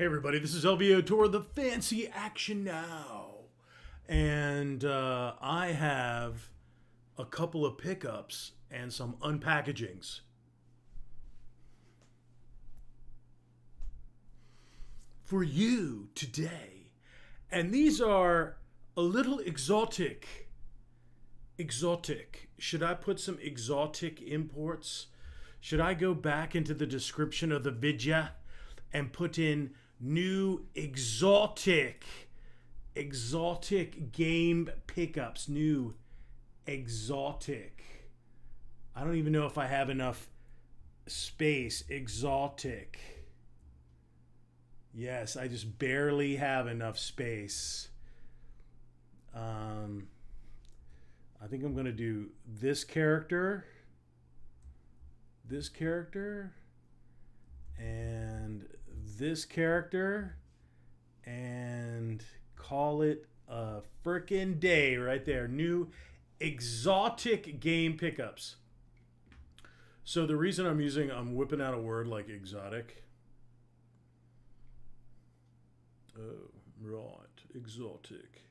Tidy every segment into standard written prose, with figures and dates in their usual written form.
Hey everybody, this is LVO Tour, the Fancy Action Now. And I have a couple of pickups and some unpackagings. For you today. And these are a little exotic. Exotic. Should I put some exotic imports? Should I go back into the description of the vidya and put in new exotic game pickups? New exotic. I don't even know if I have enough space. Exotic. Yes, I just barely have enough space. I think I'm going to do this character, and this character, and call it a frickin' day right there. New exotic game pickups. So the reason I'm whipping out a word like exotic. Oh, right, exotic.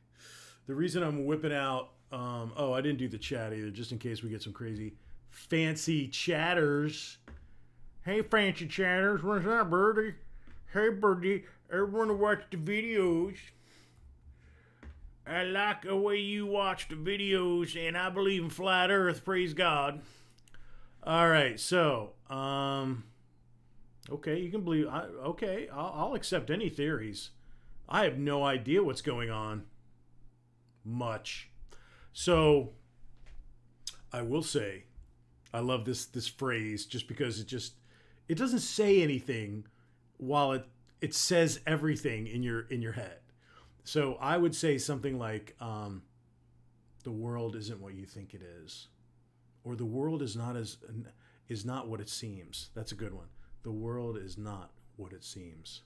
The reason I'm whipping out, I didn't do the chat either, just in case we get some crazy fancy chatters. Hey, fancy chatters, what's up, birdie? Hey, birdie, everyone to watch the videos. I like the way you watch the videos, and I believe in flat Earth. Praise God. All right, so, okay, you can believe. I'll accept any theories. I have no idea what's going on. Much. So, I will say, I love this phrase just because it doesn't say anything while it says everything in your head. So I would say something like, the world isn't what you think it is, or the world is not what it seems. That's a good one. The world is not what it seems,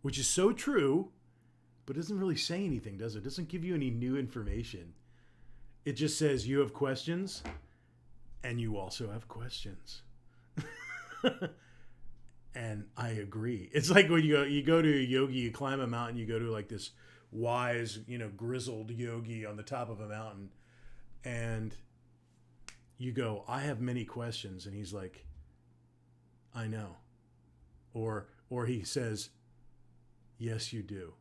which is so true, but doesn't really say anything, does it? It doesn't give you any new information. It just says you have questions, and you also have questions. And I agree. It's like when you go to a yogi, you climb a mountain, you go to like this wise, grizzled yogi on the top of a mountain, and you go, I have many questions, and he's like, I know. Or he says, yes, you do.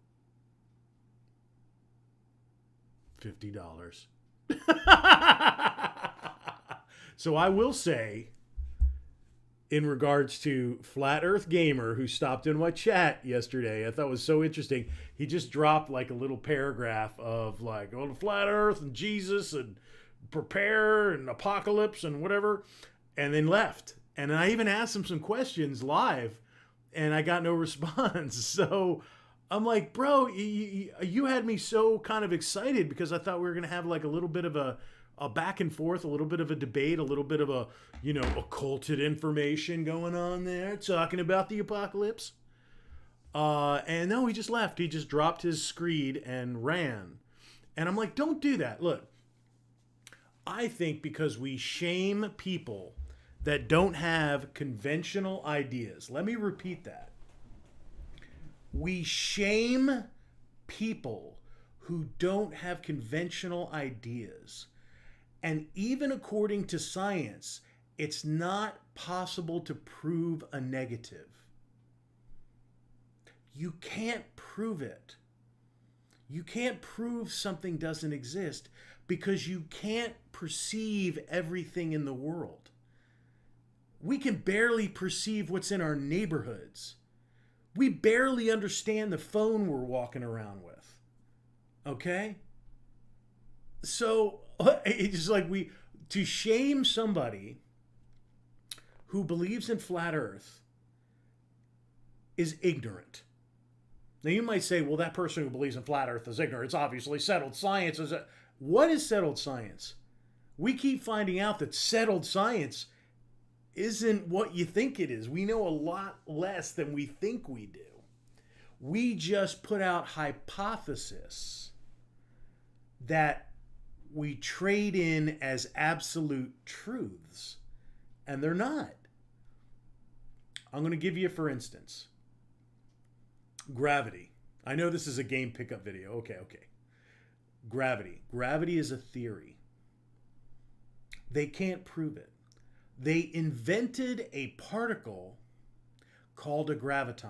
$50. So I will say, in regards to Flat Earth Gamer, who stopped in my chat yesterday, I thought it was so interesting. He just dropped like a little paragraph of like, the Flat Earth and Jesus and prepare and apocalypse and whatever, and then left. And I even asked him some questions live, and I got no response. So I'm like, bro, you had me so kind of excited because I thought we were going to have like a little bit of a back and forth, a little bit of a debate, a little bit of a, occulted information going on there, talking about the apocalypse. And no, he just left. He just dropped his screed and ran. And I'm like, don't do that. Look, I think because we shame people that don't have conventional ideas. Let me repeat that. We shame people who don't have conventional ideas. And even according to science, it's not possible to prove a negative. You can't prove it. You can't prove something doesn't exist because you can't perceive everything in the world. We can barely perceive what's in our neighborhoods. We barely understand the phone we're walking around with. Okay? So it's just like to shame somebody who believes in flat Earth is ignorant. Now you might say, well, that person who believes in flat Earth is ignorant. It's obviously settled science. What is settled science? We keep finding out that settled science isn't what you think it is. We know a lot less than we think we do. We just put out hypotheses that we trade in as absolute truths, and they're not. I'm going to give you, for instance, Gravity. I know this is a game pickup video. Okay. Gravity. Gravity is a theory. They can't prove it. They invented a particle called a graviton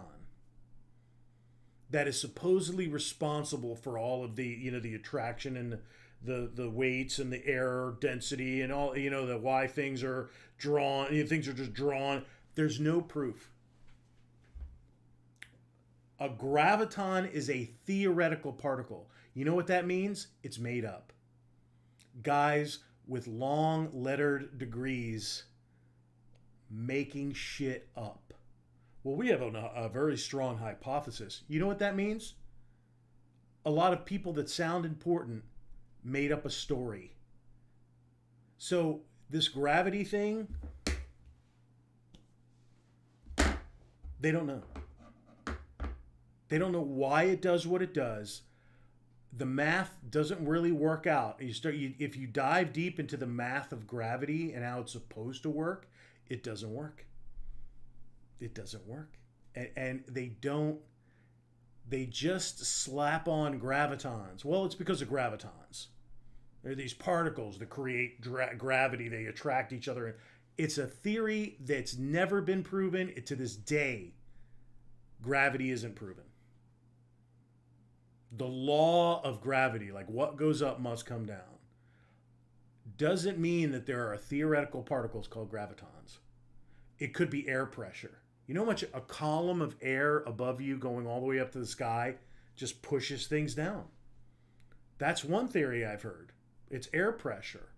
that is supposedly responsible for all of the, the attraction and the weights and the air density and all, the why things are drawn, things are just drawn. There's no proof. A graviton is a theoretical particle. You know what that means? It's made up. Guys with long lettered degrees making shit up. Well, we have a very strong hypothesis. You know what that means? A lot of people that sound important made up a story. So this gravity thing, they don't know. They don't know why it does what it does. The math doesn't really work out. If you dive deep into the math of gravity and how it's supposed to work, it doesn't work. It doesn't work. And they just slap on gravitons. Well, it's because of gravitons. They're these particles that create gravity. They attract each other. It's a theory that's never been proven. To this day, gravity isn't proven. The law of gravity, like what goes up must come down, doesn't mean that there are theoretical particles called gravitons. It could be air pressure. You know how much a column of air above you going all the way up to the sky just pushes things down? That's one theory I've heard. It's air pressure.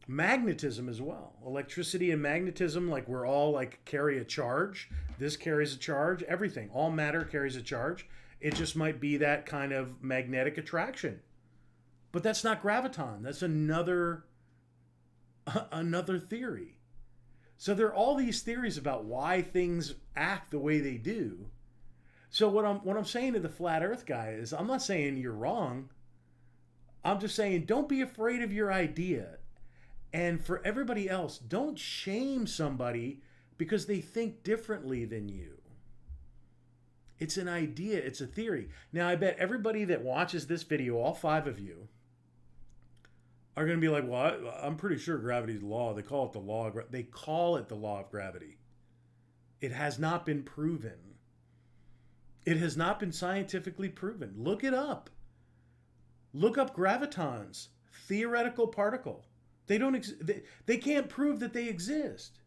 Magnetism as well. Electricity and magnetism, like we're all like carry a charge. This carries a charge. Everything, all matter carries a charge. It just might be that kind of magnetic attraction. But that's not graviton. That's another theory. So there are all these theories about why things act the way they do. So what I'm saying to the flat earth guy is, I'm not saying you're wrong. I'm just saying don't be afraid of your idea. And for everybody else, don't shame somebody because they think differently than you. It's an idea. It's a theory. Now, I bet everybody that watches this video, all 5 of you, are going to be like, well, I'm pretty sure gravity's law. They call it the law of They call it the law of gravity. It has not been proven. It has not been scientifically proven. Look it up. Look up gravitons, theoretical particle. They can't prove that they exist.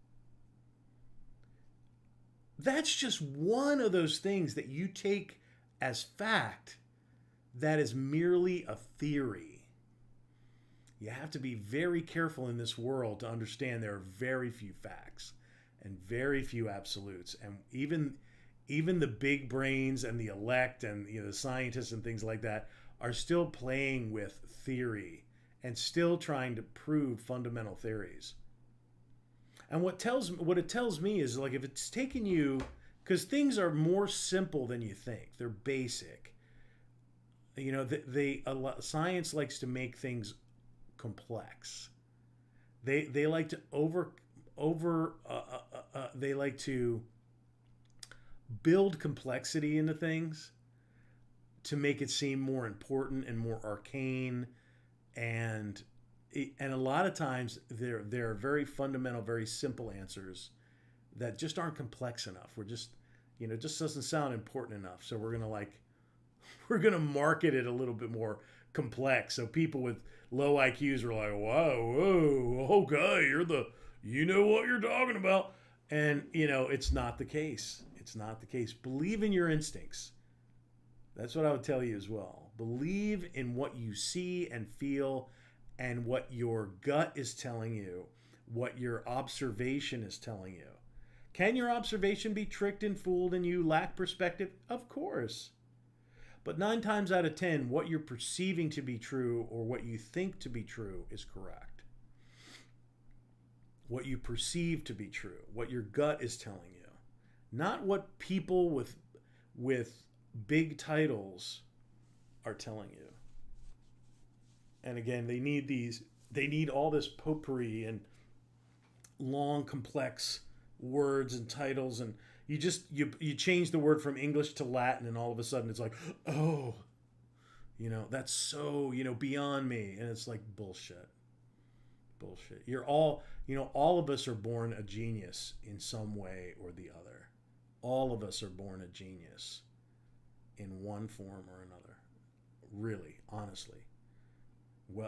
That's just one of those things that you take as fact that is merely a theory. You have to be very careful in this world to understand there are very few facts and very few absolutes. And even the big brains and the elect and the scientists and things like that are still playing with theory and still trying to prove fundamental theories. And what it tells me is, like, if it's taken you, because things are more simple than you think. They're basic. Science likes to make things complex. They like to they like to build complexity into things to make it seem more important and more arcane, and a lot of times there are very fundamental, very simple answers that just aren't complex enough. We're just, it just doesn't sound important enough. So we're gonna market it a little bit more complex. So people with low IQs are like, whoa, okay, you know what you're talking about. And it's not the case. It's not the case. Believe in your instincts. That's what I would tell you as well. Believe in what you see and feel and what your gut is telling you, what your observation is telling you. Can your observation be tricked and fooled and you lack perspective? Of course. But 9 times out of 10, what you're perceiving to be true or what you think to be true is correct. What you perceive to be true, what your gut is telling you. Not what people with big titles are telling you. And again, they need all this potpourri and long, complex words and titles. And, you change the word from English to Latin, and all of a sudden it's like, oh, that's so, beyond me. And it's like bullshit. Bullshit. You're all, all of us are born a genius in some way or the other. All of us are born a genius in one form or another. Really, honestly.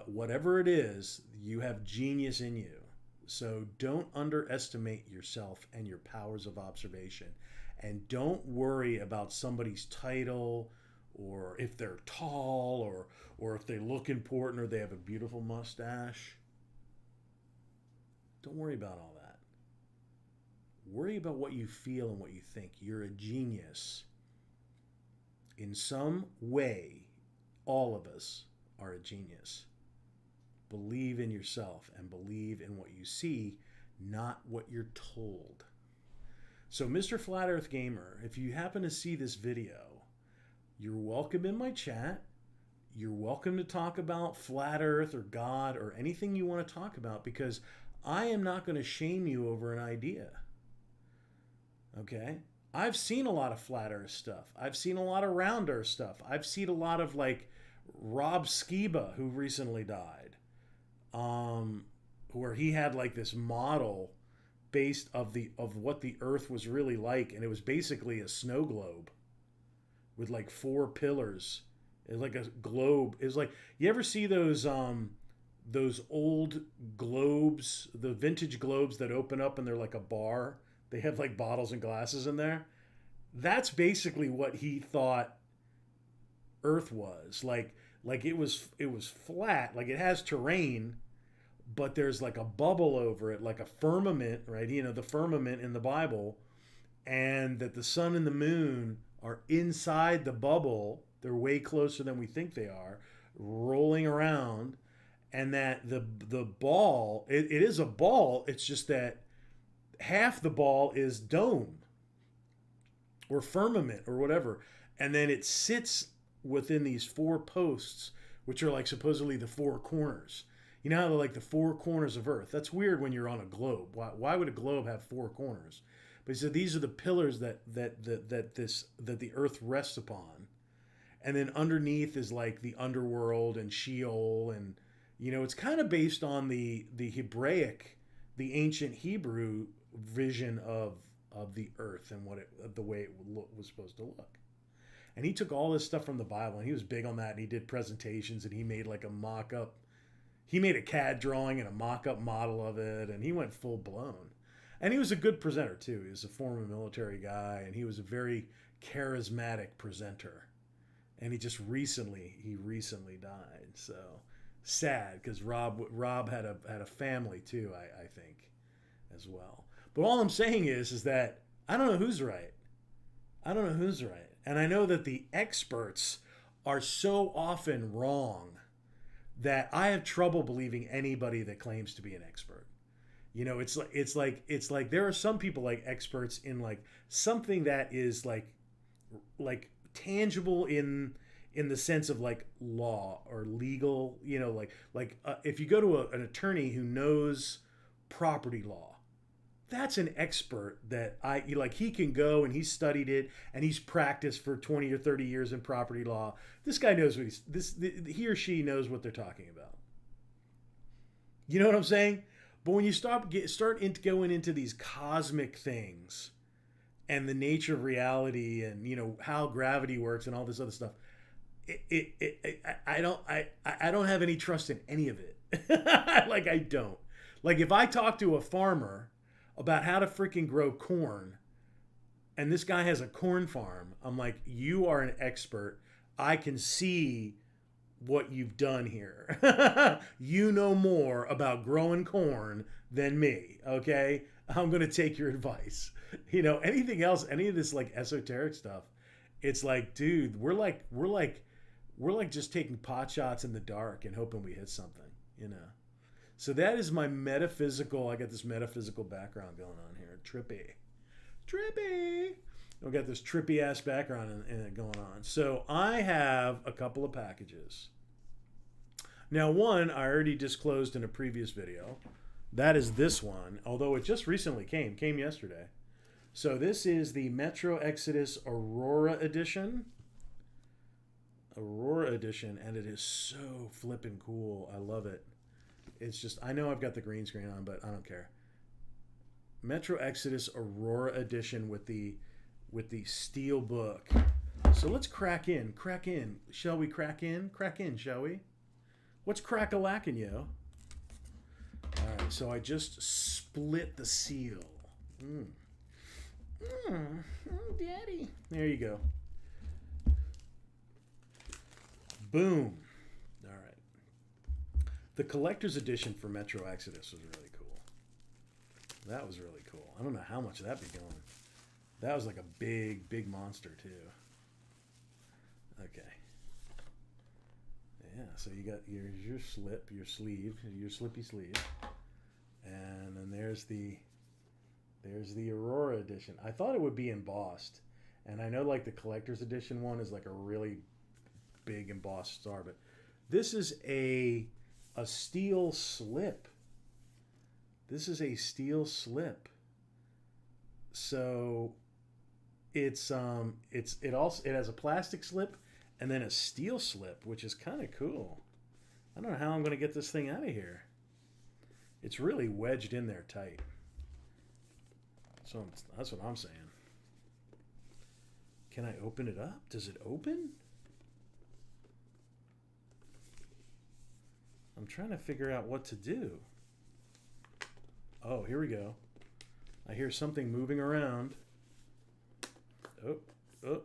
Whatever it is, you have genius in you. So don't underestimate yourself and your powers of observation. And don't worry about somebody's title, or if they're tall, or if they look important, or they have a beautiful mustache. Don't worry about all that. Worry about what you feel and what you think. You're a genius. In some way, all of us are a genius. Believe in yourself and believe in what you see, not what you're told. So, Mr. Flat Earth Gamer, if you happen to see this video, you're welcome in my chat. You're welcome to talk about flat earth or God or anything you want to talk about, because I am not going to shame you over an idea. Okay? I've seen a lot of flat earth stuff. I've seen a lot of round earth stuff. I've seen a lot of like Rob Skiba, who recently died, where he had like this model based of what the earth was really like, and it was basically a snow globe with like 4 pillars. It's like a globe. It's like, you ever see those old globes, the vintage globes that open up and they're like a bar? They have like bottles and glasses in there. That's basically what he thought Earth was. Like it was flat, like it has terrain, but there's like a bubble over it, like a firmament, right? The firmament in the Bible, and that the sun and the moon are inside the bubble. They're way closer than we think they are, rolling around, and that the ball, it is a ball, it's just that half the ball is dome or firmament or whatever, and then it sits within these 4 posts, which are like supposedly the 4 corners. You know how they're like the 4 corners of Earth? That's weird when you're on a globe. Why would a globe have 4 corners? But he said these are the pillars that the Earth rests upon. And then underneath is like the underworld and Sheol, and it's kind of based on the Hebraic, the ancient Hebrew vision of the Earth and the way it was supposed to look. And he took all this stuff from the Bible, and he was big on that, and he did presentations, and he made like a mock-up. He made a CAD drawing and a mock-up model of it, and he went full blown. And he was a good presenter too. He was a former military guy, and he was a very charismatic presenter. And he recently died. So sad, because Rob had a family too, I think, as well. But all I'm saying is that I don't know who's right. And I know that the experts are so often wrong that I have trouble believing anybody that claims to be an expert. It's like there are some people like experts in like something that is like tangible in the sense of like law or legal, if you go to an attorney who knows property law, that's an expert that he can go and he's studied it and he's practiced for 20 or 30 years in property law. This guy knows what he or she knows what they're talking about. You know what I'm saying? But when you start going into these cosmic things and the nature of reality and how gravity works and all this other stuff, I don't have any trust in any of it. Like, I don't. Like, if I talk to a farmer about how to freaking grow corn, and this guy has a corn farm, I'm like, you are an expert. I can see what you've done here. You know more about growing corn than me, okay? I'm going to take your advice. Anything else, any of this like esoteric stuff, it's like, dude, we're like just taking pot shots in the dark and hoping we hit something, So that is my metaphysical, I got this metaphysical background going on here. Trippy. I got this trippy ass background in it going on. So I have a couple of packages. Now, one I already disclosed in a previous video. That is this one, although it just recently came yesterday. So this is the Metro Exodus Aurora Edition. Aurora Edition, and it is so flippin' cool. I love it. It's just, I know I've got the green screen on, but I don't care. Metro Exodus Aurora Edition with the steel book. So let's crack in. Crack in. Shall we crack in? Crack in, shall we? What's crack-a-lackin', yo? All right, so I just split the seal. Daddy. There you go. Boom. All right. The collector's edition for Metro Exodus was really cool. That was really cool. I don't know how much that'd be going. That was like a big, big monster, too. Okay. Yeah, so you got your slip, your sleeve, your slippy sleeve. And then there's the Aurora edition. I thought it would be embossed. And I know like the collector's edition one is like a really big embossed star, but this is a steel slip. This is a steel slip. So it has a plastic slip and then a steel slip, which is kind of cool. I don't know how I'm going to get this thing out of here. It's really wedged in there tight. So that's what I'm saying. Can I open it up? Does it open? I'm trying to figure out what to do. Oh, here we go. I hear something moving around. Oh.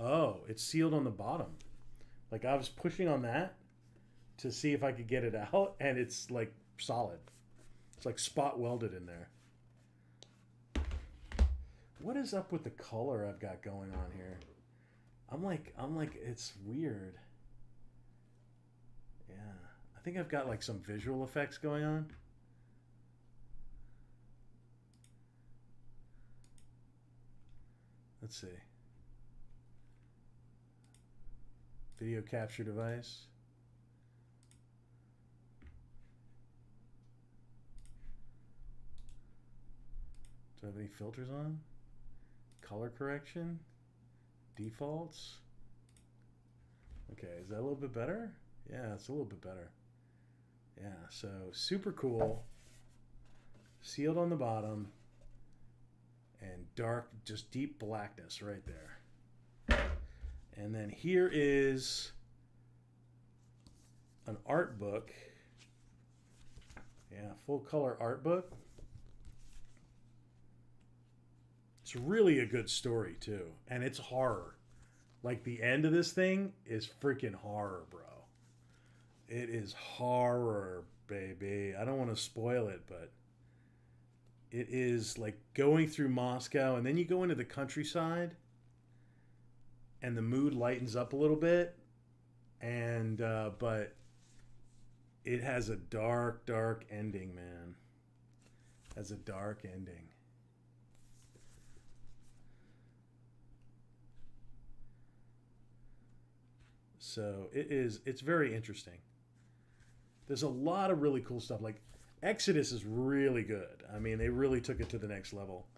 Oh, it's sealed on the bottom. Like I was pushing on that to see if I could get it out, and it's like solid. It's like spot welded in there. What is up with the color I've got going on here? I'm like, it's weird. Yeah. I think I've got like some visual effects going on. Let's see. Video capture device. Do I have any filters on? Color correction? Defaults? Okay, is that a little bit better? Yeah, it's a little bit better. Yeah, so super cool. Sealed on the bottom. And dark, just deep blackness right there. And then here is an art book. Yeah, full color art book. It's really a good story too. And it's horror. Like the end of this thing is freaking horror, bro. It is horror, baby. I don't want to spoil it, but it is like going through Moscow and then you go into the countryside and the mood lightens up a little bit. And, but it has a dark, dark ending, man. It has a dark ending. So it's very interesting. There's a lot of really cool stuff. Like Exodus is really good. I mean, they really took it to the next level.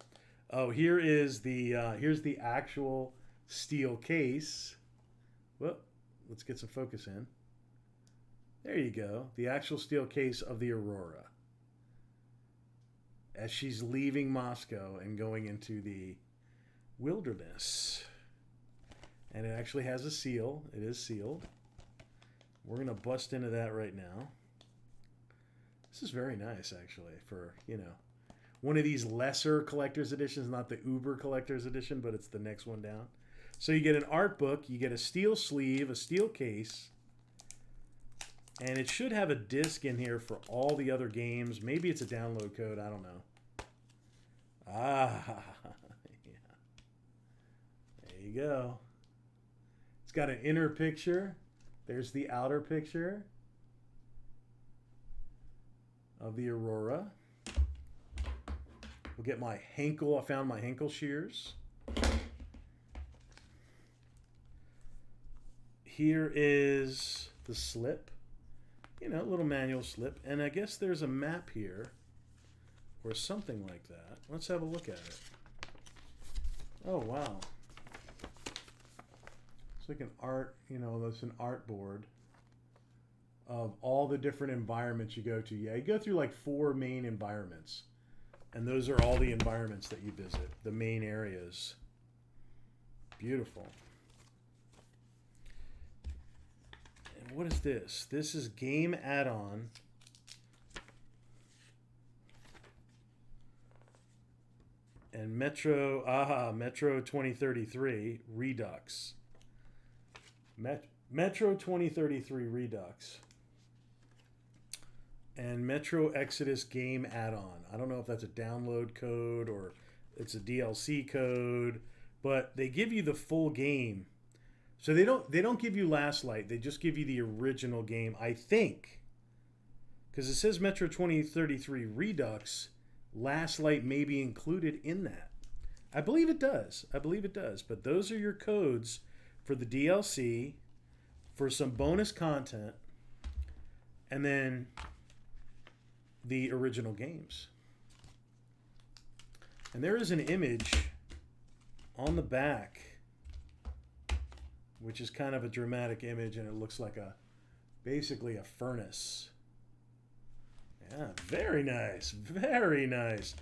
Oh, here's the actual steel case. Well, let's get some focus in. There you go. The actual steel case of the Aurora. As she's leaving Moscow and going into the wilderness. And it actually has a seal. It is sealed. We're going to bust into that right now. This is very nice, actually, for, you know, one of these lesser collector's editions, not the Uber collector's edition, but it's the next one down. So you get an art book, you get a steel sleeve, a steel case, and it should have a disc in here for all the other games. Maybe it's a download code. I don't know. Ah, yeah. There you go. It's got an inner picture. There's the outer picture of the Aurora. We'll get my Henkel. I found my Henkel shears. Here is the slip. You know, a little manual slip. And I guess there's a map here or something like that. Let's have a look at it. Oh, wow. It's like an art, that's an art board of all the different environments you go to. Yeah, you go through like 4 main environments. And those are all the environments that you visit, the main areas. Beautiful. And what is this? This is game add-on. And Metro 2033 Redux. Metro 2033 Redux. And Metro Exodus game add-on. I don't know if that's a download code or it's a DLC code, but they give you the full game. So they don't give you Last Light. They just give you the original game, I think. Because it says Metro 2033 Redux. Last Light may be included in that. I believe it does. But those are your codes for the DLC, for some bonus content, and then the original games. And there is an image on the back, which is kind of a dramatic image, and it looks like basically a furnace. Yeah, very nice. Very nice.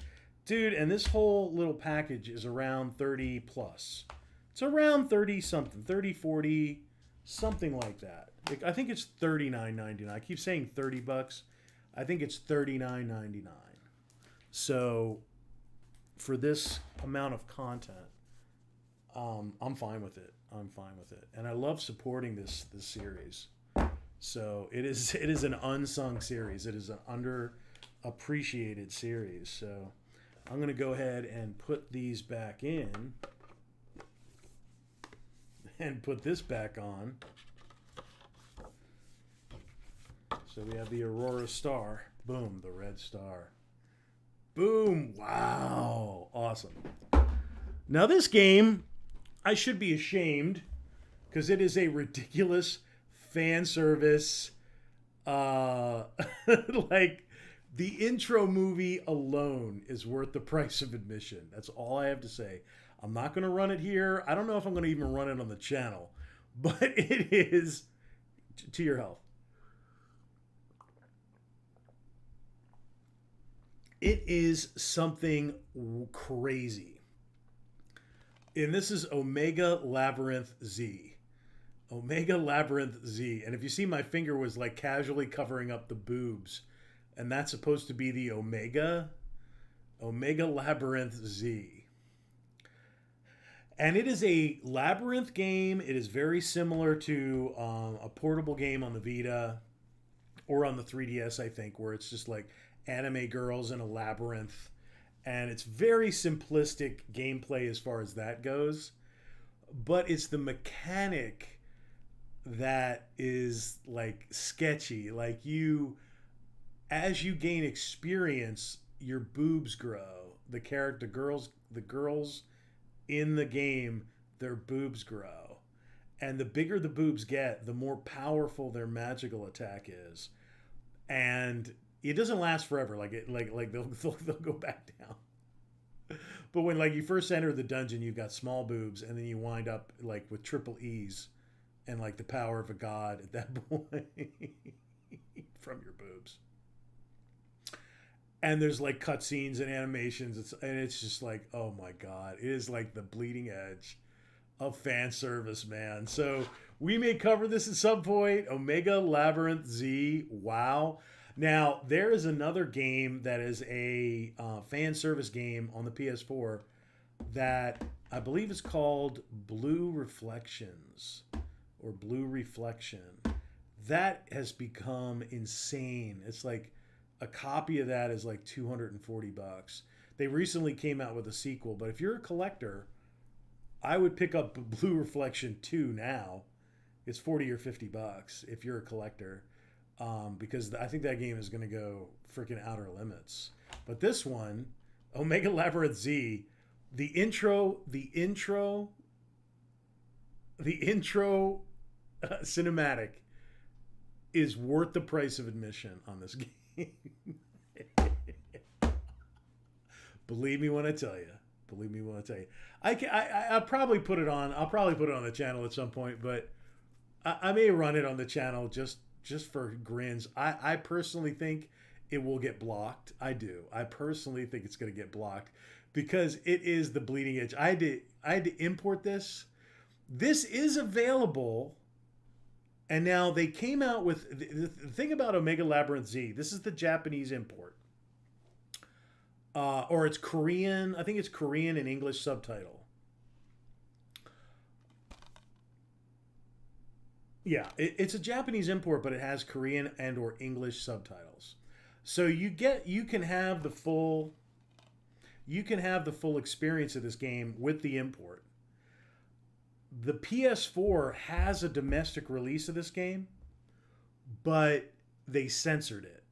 Dude, and this whole little package is around 30 plus. It's around 30 something, 30, 40, something like that. I think it's $39.99. I keep saying $30. I think it's $39.99. So for this amount of content, I'm fine with it. And I love supporting this series. So it is an unsung series. It is an underappreciated series. So I'm going to go ahead and put these back in and put this back on. So we have the Aurora Star. Boom, the red star. Boom, wow, awesome. Now this game, I should be ashamed because it is a ridiculous fan service, like the intro movie alone is worth the price of admission. That's all I have to say. I'm not going to run it here. I don't know if I'm going to even run it on the channel, but it is to your health. It is something crazy. And this is Omega Labyrinth Z. Omega Labyrinth Z. And if you see, my finger was like casually covering up the boobs. And that's supposed to be the Omega Labyrinth Z. And it is a labyrinth game. It is very similar to a portable game on the Vita or on the 3DS, I think, where it's just like anime girls in a labyrinth. And it's very simplistic gameplay as far as that goes. But it's the mechanic that is like sketchy. Like as you gain experience, your boobs grow. The girls in the game, their boobs grow. And the bigger the boobs get, the more powerful their magical attack is. And it doesn't last forever. Like they'll go back down. But when like you first enter the dungeon, you've got small boobs, and then you wind up like with triple E's and like the power of a god at that point from your boobs. And there's like cutscenes and animations, and it's just like, oh my god, it is like the bleeding edge of fan service, man. So we may cover this at some point. Omega Labyrinth Z. Wow. Now, there is another game that is a fan service game on the PS4 that I believe is called Blue Reflections or Blue Reflection. That has become insane. It's like a copy of that is like $240. They recently came out with a sequel, but if you're a collector, I would pick up Blue Reflection 2 now. It's $40 or $50 if you're a collector. Because I think that game is going to go freaking outer limits. But this one, Omega Labyrinth Z, the intro cinematic is worth the price of admission on this game. Believe me when I tell you. Believe me when I tell you. I'll probably put it on. I'll probably put it on the channel at some point, but I may run it on the channel just for grins. I personally think it will get blocked. I do. I personally think it's going to get blocked because it is the bleeding edge. I had to import this. This is available, and now they came out with the thing about Omega Labyrinth Z. This is the Japanese import, or it's Korean. I think it's Korean and English subtitle. Yeah, it's a Japanese import, but it has Korean and or English subtitles. So you can have the full experience of this game with the import. The PS4 has a domestic release of this game, but they censored it.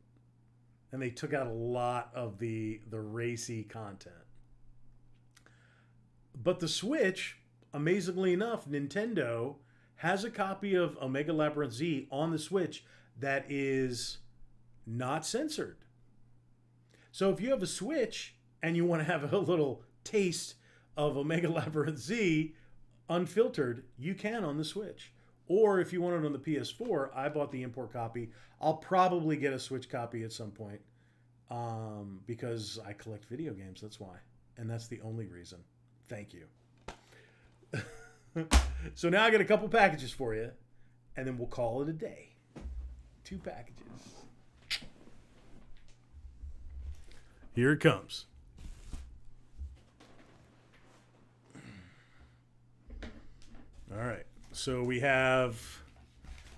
And they took out a lot of the racy content. But the Switch, amazingly enough, Nintendo has a copy of Omega Labyrinth Z on the Switch that is not censored. So if you have a Switch and you want to have a little taste of Omega Labyrinth Z unfiltered, you can on the Switch. Or if you want it on the PS4, I bought the import copy. I'll probably get a Switch copy at some point because I collect video games. That's why. And that's the only reason. Thank you. So now I got a couple packages for you, and then we'll call it a day. 2 packages. Here it comes. All right. So we have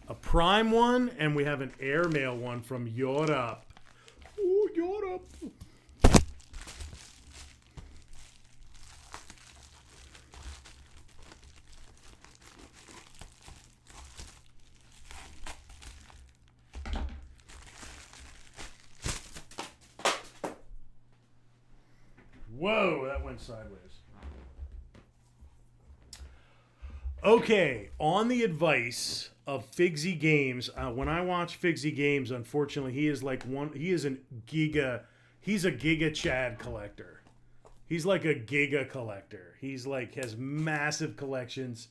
a Prime one, and we have an Airmail one from Europe. Oh, Europe. Whoa, that went sideways. Okay, on the advice of Figsy Games, when I watch Figsy Games, unfortunately, he's a Giga Chad collector. He's like a Giga collector. He's like, has massive collections.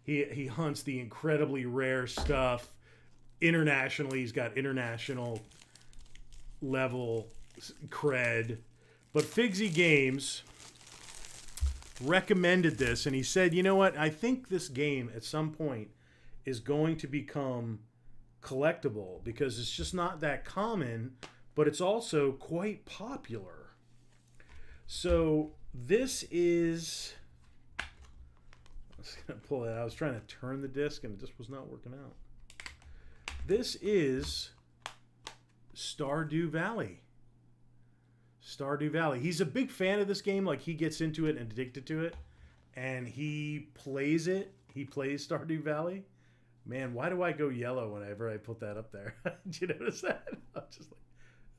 He hunts the incredibly rare stuff. Internationally, he's got international level cred. But Figsy Games recommended this, and he said, you know what? I think this game at some point is going to become collectible because it's just not that common, but it's also quite popular. So this is... I was going to pull it out. I was trying to turn the disc, and it just was not working out. This is Stardew Valley. Stardew Valley. He's a big fan of this game. Like, he gets into it and addicted to it. And he plays it. He plays Stardew Valley. Man, why do I go yellow whenever I put that up there? Did you notice that? I'm just like,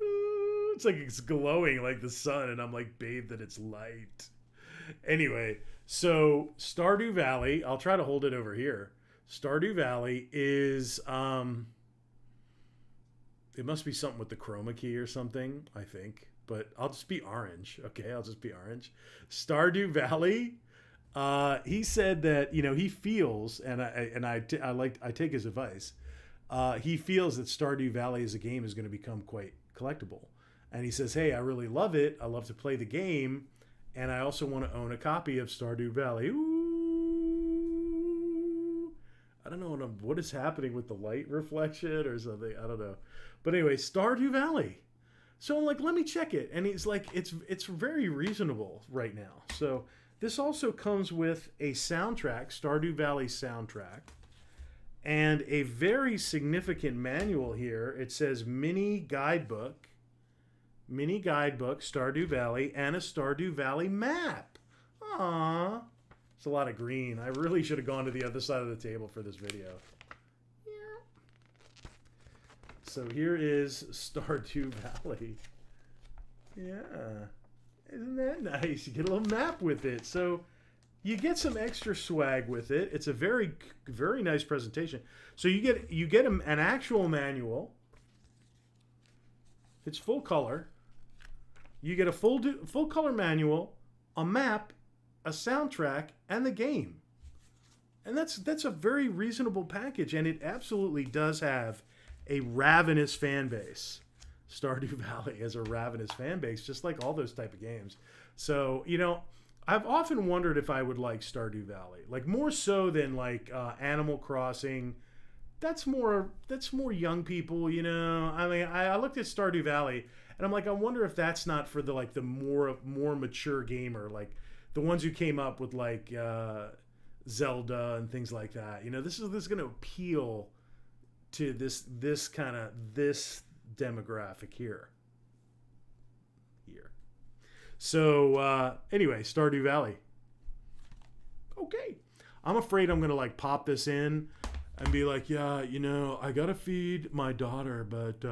ooh, it's like it's glowing like the sun, and I'm like bathed in its light. Anyway, so Stardew Valley, I'll try to hold it over here. Stardew Valley is, it must be something with the chroma key or something, I think. But I'll just be orange. Okay, I'll just be orange. Stardew Valley. He said that, you know, he feels, and I take his advice. He feels that Stardew Valley as a game is going to become quite collectible, and he says, "Hey, I really love it. I love to play the game, and I also want to own a copy of Stardew Valley." Ooh. I don't know what is happening with the light reflection or something. I don't know, but anyway, Stardew Valley. So I'm like, let me check it. And he's like, it's very reasonable right now. So this also comes with a soundtrack, Stardew Valley soundtrack, and a very significant manual here. It says mini guidebook, Stardew Valley, and a Stardew Valley map. Aww. It's a lot of green. I really should have gone to the other side of the table for this video. So here is Stardew Valley. Yeah. Isn't that nice? You get a little map with it. So you get some extra swag with it. It's a very, very nice presentation. So you get an actual manual. It's full color. You get a full color manual, a map, a soundtrack, and the game. And that's a very reasonable package, and it absolutely does have a ravenous fan base. Stardew Valley has a ravenous fan base, just like all those type of games. So, I've often wondered if I would like Stardew Valley, like more so than like Animal Crossing. That's more young people, I mean, I looked at Stardew Valley, and I'm like, I wonder if that's not for the more mature gamer, like the ones who came up with like Zelda and things like that. This is going to appeal to this demographic here. So anyway, Stardew Valley. Okay, I'm afraid I'm going to like pop this in and be like, yeah, I gotta feed my daughter, but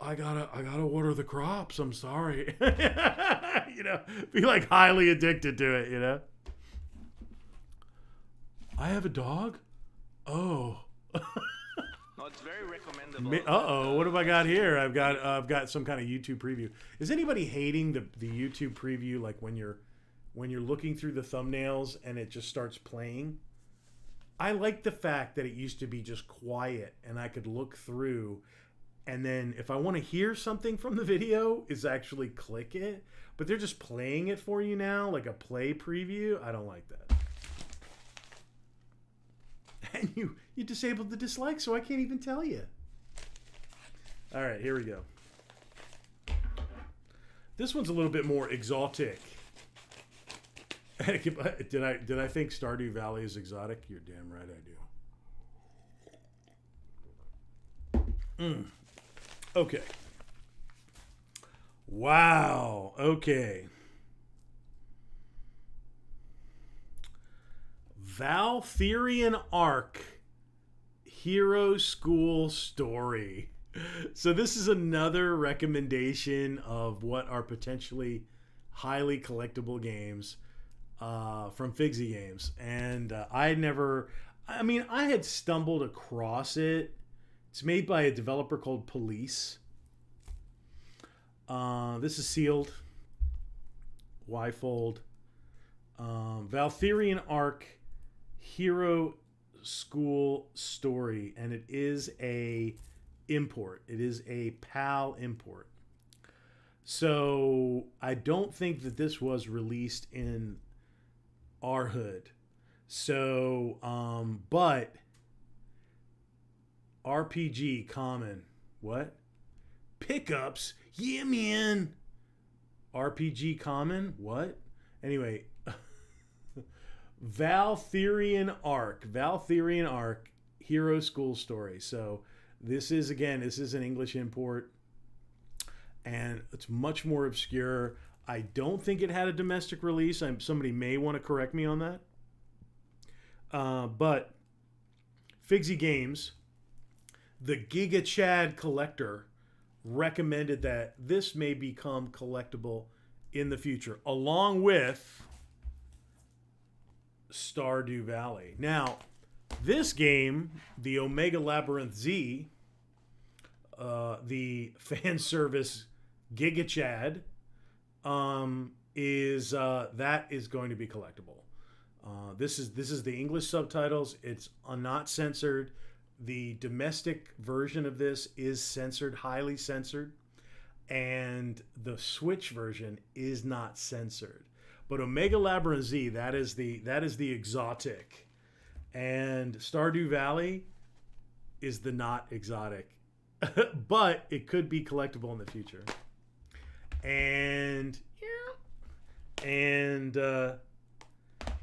I gotta water the crops. I'm sorry. Be like highly addicted to it. I have a dog. Oh. No, it's very recommendable. What have I got here? I've got some kind of YouTube preview. Is anybody hating the YouTube preview, like when you're looking through the thumbnails and it just starts playing? I like the fact that it used to be just quiet and I could look through, and then if I want to hear something from the video, is actually click it. But they're just playing it for you now, like a play preview. I don't like that. And you disabled the dislike, so I can't even tell you. All right, here we go. This one's a little bit more exotic. Did I think Stardew Valley is exotic? You're damn right I do. Okay. Wow. Okay. Valtherian Arc Hero School Story. So this is another recommendation of what are potentially highly collectible games from Figsy Games. And I had stumbled across it. It's made by a developer called Police. This is sealed. Y-fold. Valtherian Arc Hero School Story, and it is a import. It is a PAL import. So I don't think that this was released in our hood. So, but RPG common. What? Pickups? Yeah, man. RPG common? What? Anyway, Valtherian Arc Hero School Story. So this is an English import, and it's much more obscure. I don't think it had a domestic release. Somebody may want to correct me on that. But Figsy Games, the Giga Chad collector, recommended that this may become collectible in the future, along with Stardew Valley. Now, this game, the Omega Labyrinth Z, the fan service Giga Chad, is going to be collectible. This is the English subtitles. It's not censored. The domestic version of this is censored, highly censored, and the Switch version is not censored. But Omega Labyrinth Z, that is the exotic, and Stardew Valley is the not exotic, but it could be collectible in the future. And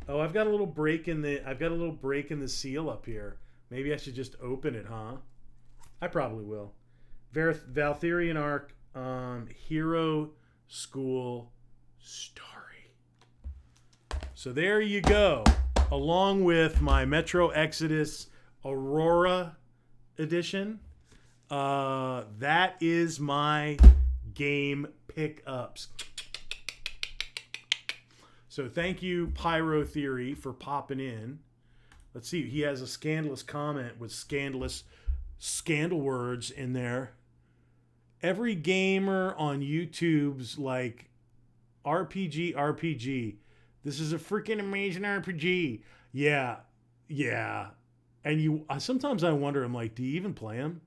I've got a little break in the seal up here. Maybe I should just open it, huh? I probably will. Valtherian Arc Hero School Story. So there you go, along with my Metro Exodus Aurora edition. That is my game pickups. So thank you, Pyro Theory, for popping in. Let's see, he has a scandalous comment with scandal words in there. every gamer on YouTube's like RPG. This is a freaking amazing RPG. Yeah, yeah. And sometimes I wonder, I'm like, do you even play them?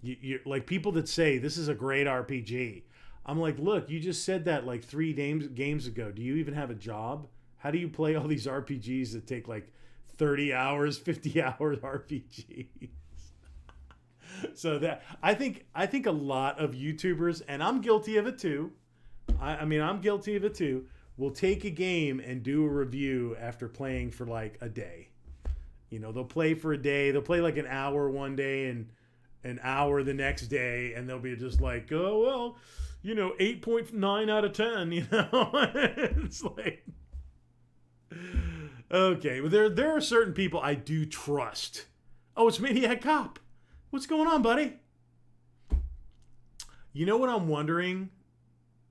You like people that say this is a great RPG. I'm like, look, you just said that like 3 games ago. Do you even have a job? How do you play all these RPGs that take like 30 hours, 50 hours RPGs? So that I think a lot of YouTubers, and I'm guilty of it too. I mean, I'm guilty of it too. Will take a game and do a review after playing for like a day. You know, they'll play for a day. They'll play like an hour one day and an hour the next day, and they'll be just like, oh well, you know, 8.9 out of 10. You know, it's like, okay, well, there are certain people I do trust. Oh, it's Maniac Cop. What's going on, buddy? You know what I'm wondering?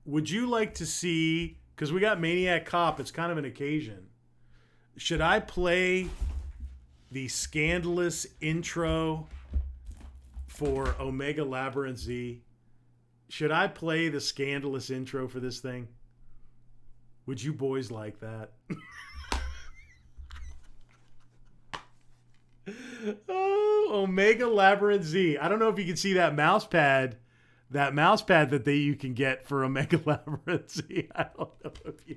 Would you like to see, because we got Maniac Cop, it's kind of an occasion. Should I play the scandalous intro for Omega Labyrinth Z? Should I play the scandalous intro for this thing? Would you boys like that? Oh, Omega Labyrinth Z. I don't know if you can see that mouse pad that you can get for Omega Labyrinth Z. I don't know if you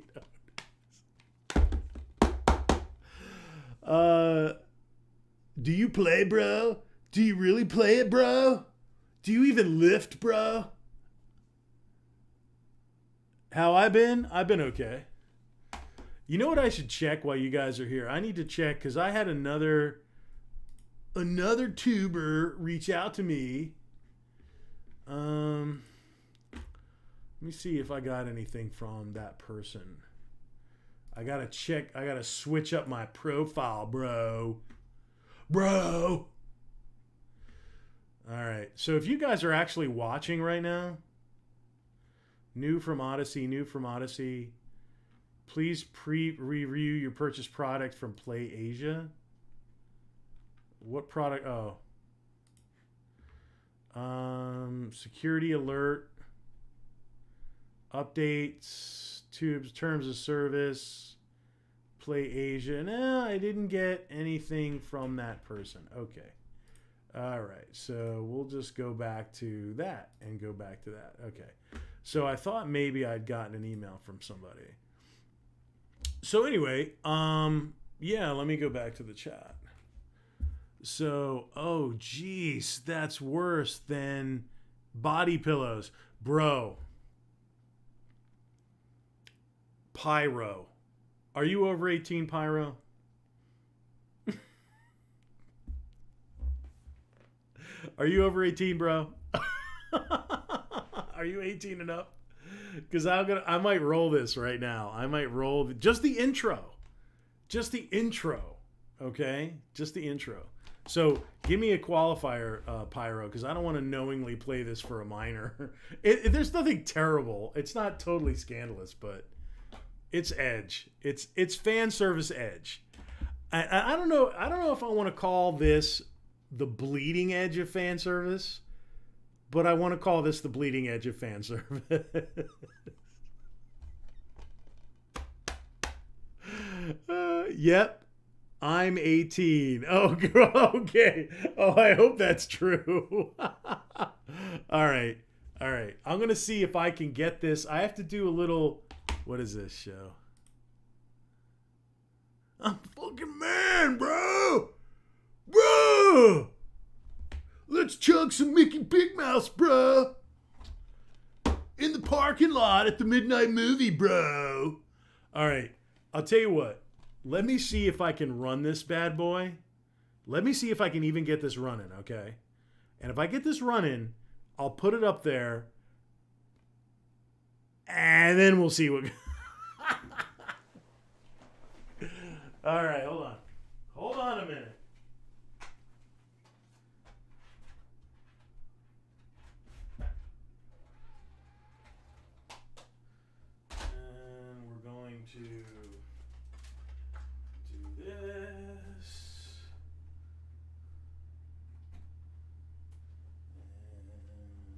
know. Do you play, bro? Do you really play it, bro? Do you even lift, bro? How I been? I've been okay. You know what I should check while you guys are here? I need to check because I had another tuber reach out to me. Let me see if I got anything from that person. I gotta check. I gotta switch up my profile, bro. All right. So if you guys are actually watching right now, new from Odyssey. Please review your purchased product from Play Asia. What product? Oh. Security alert. Updates. Terms of service. Play Asia. No, I didn't get anything from that person. Okay. All right. So we'll just go back to that and go back to that. Okay. So I thought maybe I'd gotten an email from somebody. So anyway, yeah, let me go back to the chat. So, oh geez, that's worse than body pillows. Bro. Pyro. Are you over 18, Pyro? Are you over 18, bro? Are you 18 and up? Because I might roll this right now. I might roll just the intro. Okay? Just the intro. So give me a qualifier, Pyro, because I don't want to knowingly play this for a minor. There's nothing terrible. It's not totally scandalous, but it's edge. It's fan service edge. I don't know. I don't know if I want to call this the bleeding edge of fan service, but I want to call this the bleeding edge of fan service. Yep. I'm 18. Oh, okay. Oh, I hope that's true. All right. I'm going to see if I can get this. I have to do a little... What is this show? I'm fucking man, bro. Let's chug some Mickey Big Mouse, bro. In the parking lot at the midnight movie, bro. All right. I'll tell you what. Let me see if I can run this bad boy. Let me see if I can even get this running, okay? And if I get this running, I'll put it up there. And then we'll see what... All right, hold on. Hold on a minute. And we're going to do this. And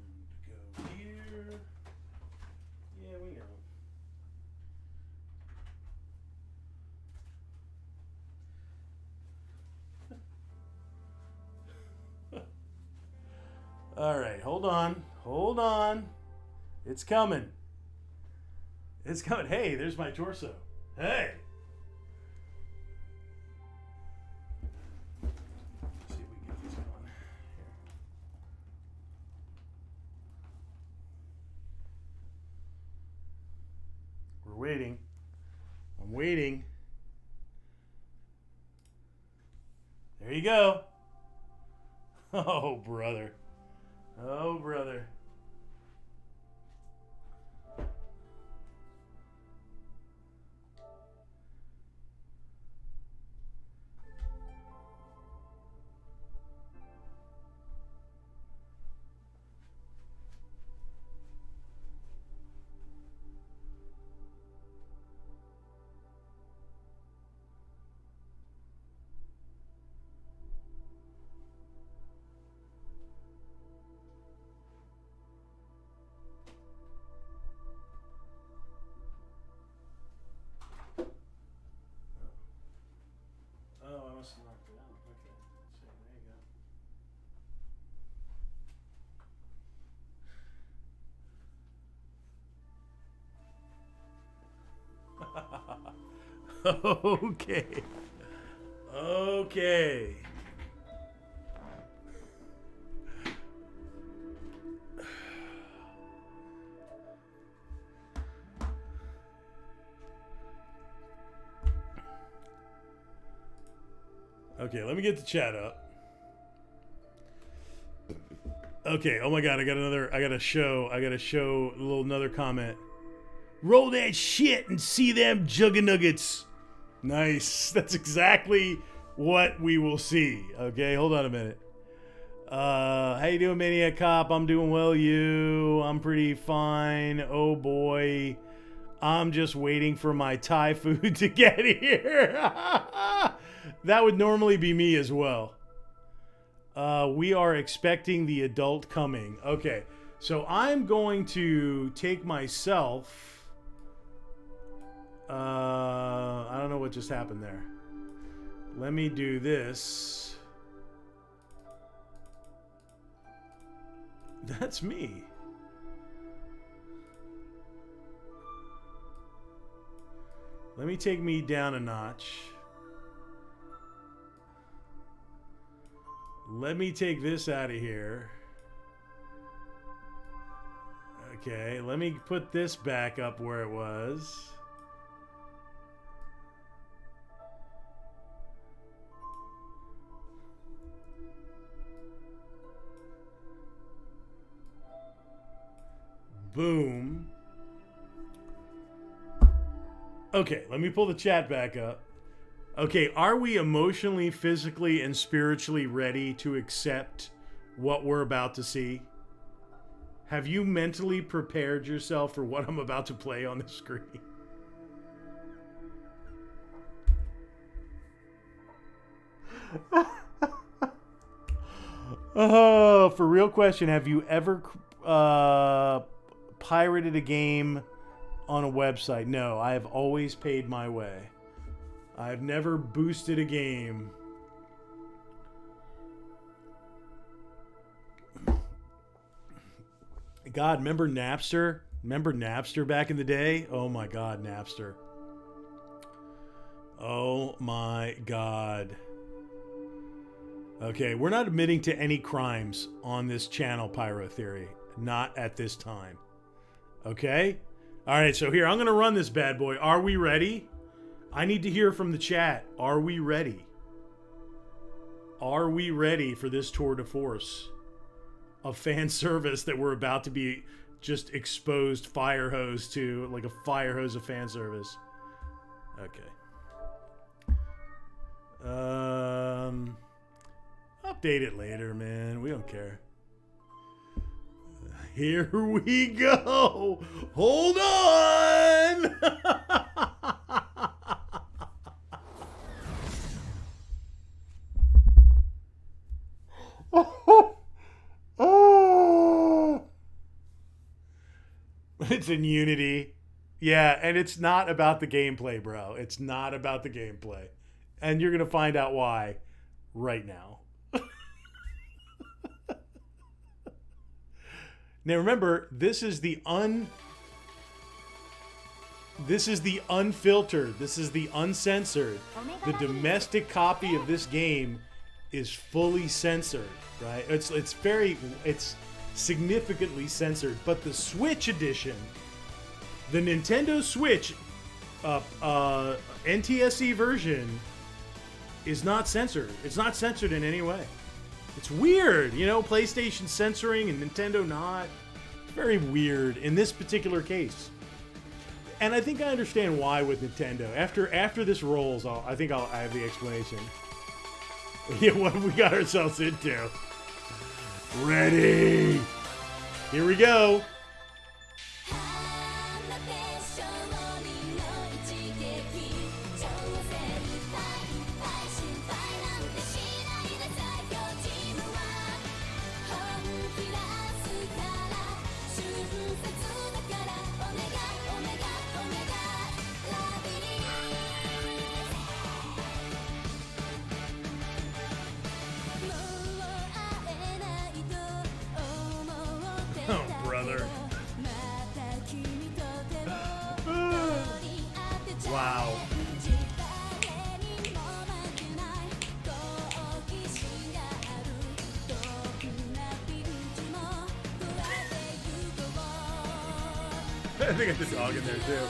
All right, hold on. Hold on. It's coming. It's coming. Hey, there's my torso. Hey. Let's see if we can get this going. Here. We're waiting. I'm waiting. There you go. Oh, brother. Oh, brother. Oh, I must have knocked it out. Okay. So there you go. Okay. Okay. Okay, let me get the chat up. Okay, oh my god, I gotta show another comment. Roll that shit and see them juggernuggets. Nice. That's exactly what we will see. Okay, hold on a minute. How you doing, Maniac Cop? I'm doing well, you. I'm pretty fine. Oh boy. I'm just waiting for my Thai food to get here. That would normally be me as well. We are expecting the adult coming. Okay, so I'm going to take myself. I don't know what just happened there. Let me do this. That's me. Let me take me down a notch. Let me take this out of here. Okay, let me put this back up where it was. Boom. Okay, let me pull the chat back up. Okay, are we emotionally, physically, and spiritually ready to accept what we're about to see? Have you mentally prepared yourself for what I'm about to play on the screen? Oh, for real question, have you ever pirated a game on a website? No, I have always paid my way. I've never boosted a game. God, remember Napster? Remember Napster back in the day? Oh my God, Napster. Oh my God. Okay, we're not admitting to any crimes on this channel, Pyro Theory. Not at this time. Okay? All right, so here, I'm going to run this bad boy. Are we ready? I need to hear from the chat. Are we ready? Are we ready for this tour de force of fan service that we're about to be just exposed fire hose to, like a fire hose of fan service? Okay. Update it later, man. We don't care. Here we go. Hold on. It's in Unity. Yeah, and it's not about the gameplay, bro. It's not about the gameplay. And you're going to find out why right now. Now remember, this is the unfiltered, this is the uncensored. The domestic copy of this game is fully censored, right? It's significantly censored. But the Switch edition, the Nintendo Switch NTSC version is not censored. It's not censored in any way. It's weird, you know, PlayStation censoring and Nintendo not. It's very weird in this particular case. And I think I understand why with Nintendo. After this rolls, I have the explanation. Yeah, what have we got ourselves into? Ready? Here we go. Oh, brother. Wow. I think it's a dog in there too.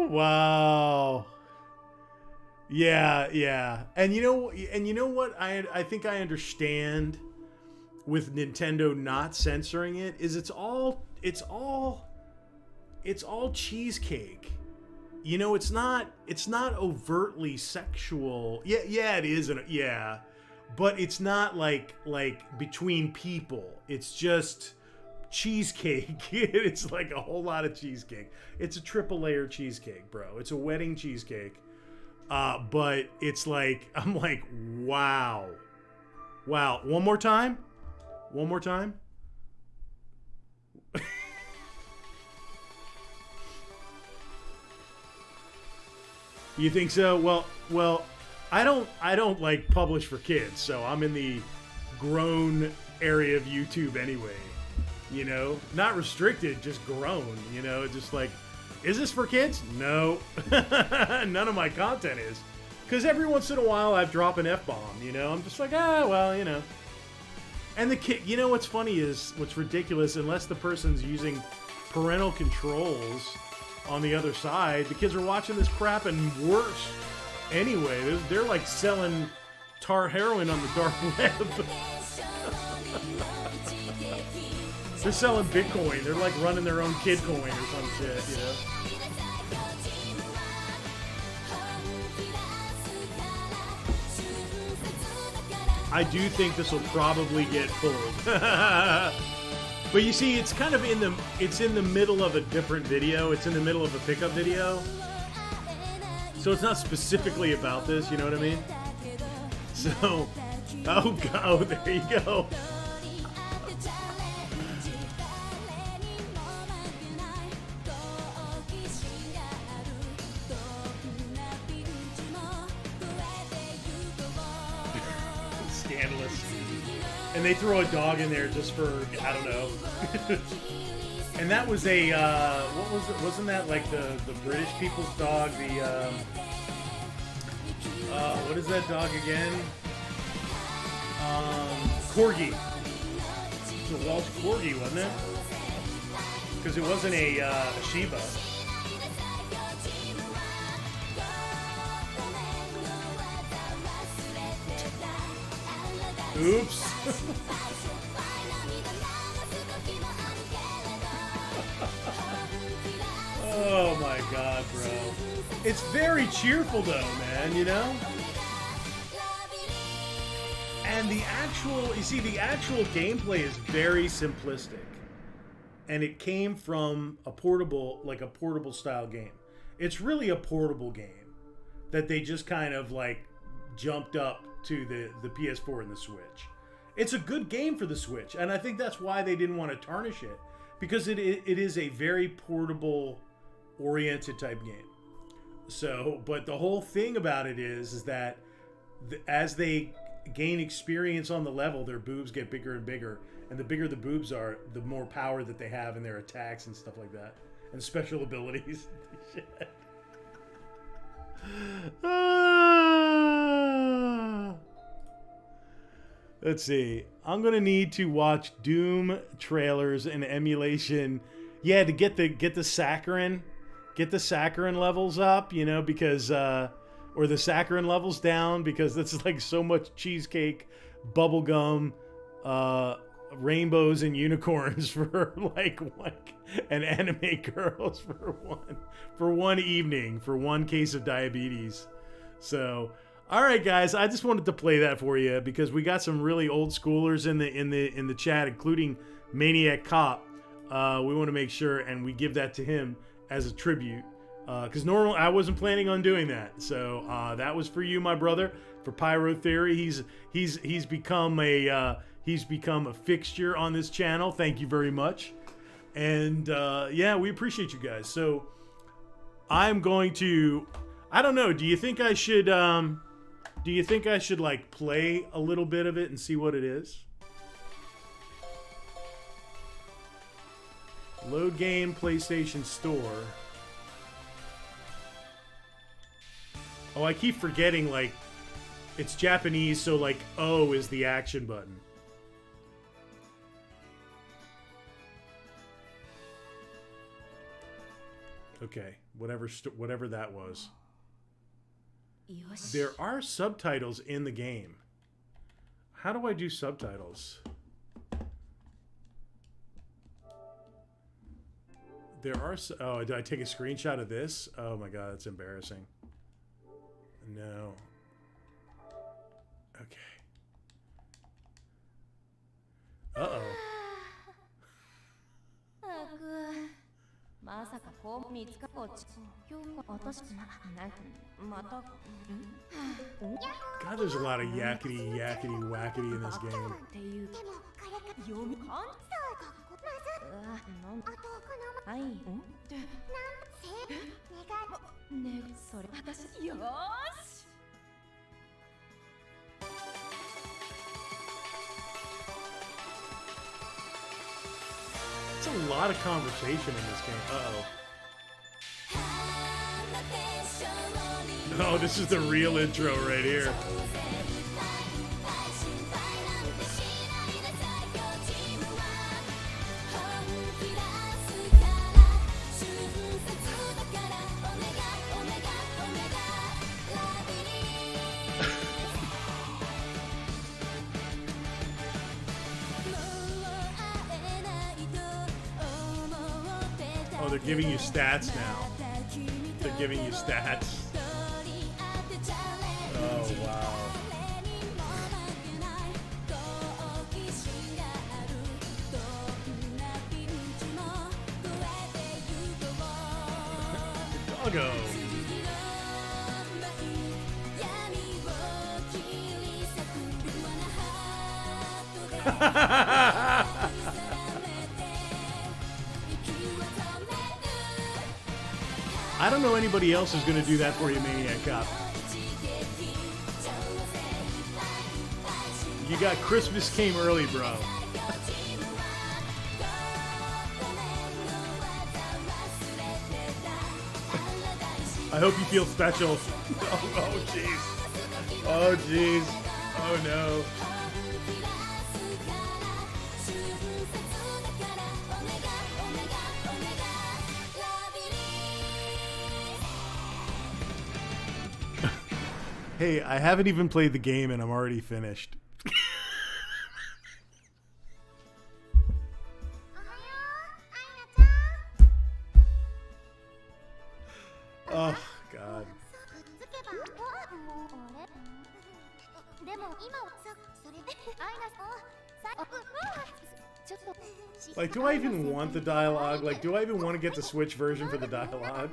Wow. Yeah. And you know what I think I understand with Nintendo not censoring it is it's all cheesecake. You know, it's not overtly sexual. Yeah, it is. Yeah. But it's not like between people. It's just cheesecake. It's like a whole lot of cheesecake. It's a triple layer cheesecake, bro. It's a wedding cheesecake. But it's like, I'm like, wow. One more time. You think so? Well, I don't like publish for kids, so I'm in the grown area of YouTube anyway. You know, not restricted, just grown. You know, just like, is this for kids? No, none of my content is, because every once in a while I drop an F-bomb. You know, I'm just like, well, you know. And the kid, you know, what's funny is what's ridiculous. Unless the person's using parental controls on the other side, the kids are watching this crap, and worse. Anyway, they're like selling tar heroin on the dark web. They're selling Bitcoin. They're like running their own kid coin or some shit, you know? I do think this will probably get pulled. But you see, it's kind of in the middle of a different video. It's in the middle of a pickup video. So it's not specifically about this, you know what I mean? So, oh, there you go. Scandalous. And they throw a dog in there just for, I don't know. And that was a, what was it? Wasn't that like the British people's dog? The, what is that dog again? Corgi. It's a Welsh Corgi, wasn't it? because it wasn't a Shiba. Oops. Oh my god, bro. It's very cheerful though, man, you know? And the actual, you see, the actual gameplay is very simplistic. And it came from a portable, like a portable style game. It's really a portable game that they just kind of like jumped up to the PS4 and the Switch. It's a good game for the Switch, and I think that's why they didn't want to tarnish it, because it is a very portable oriented type game. So, but the whole thing about it is that as they gain experience on the level, their boobs get bigger and bigger, and the bigger the boobs are, the more power that they have in their attacks and stuff like that, and special abilities. Let's see. I'm gonna need to watch Doom trailers and emulation. Yeah, to get the saccharin, levels up, you know, because or the saccharin levels down, because that's like so much cheesecake, bubblegum, rainbows and unicorns for like one, and anime girls for one evening, for one case of diabetes. So, all right, guys, I just wanted to play that for you because we got some really old schoolers in the chat, including Maniac Cop. We want to make sure and we give that to him as a tribute, because normally I wasn't planning on doing that. So that was for you, my brother, for Pyro Theory. He's become a fixture on this channel. Thank you very much, and yeah, we appreciate you guys. So I'm going to, I don't know. Do you think I should like play a little bit of it and see what it is? Load game, PlayStation Store. Oh, I keep forgetting, like, it's Japanese, so like O is the action button. Okay, whatever that was. There are subtitles in the game. How do I do subtitles? There are... Oh, did I take a screenshot of this? Oh my god, that's embarrassing. No. Okay. Uh-oh. God, there's a lot of yakety wackety in this game. It's a lot of conversation in this game. Uh-oh. Oh, this is the real intro right here. Oh, they're giving you stats now. They're giving you stats. Oh, wow. Doggo. I don't know anybody else who's going to do that for you, Maniac Cop. You got Christmas came early, bro. I hope you feel special. Oh, jeez. Oh, jeez. Oh, no. Hey, I haven't even played the game and I'm already finished. Oh, God. Like, do I even want the dialogue? Like, do I even want to get the Switch version for the dialogue?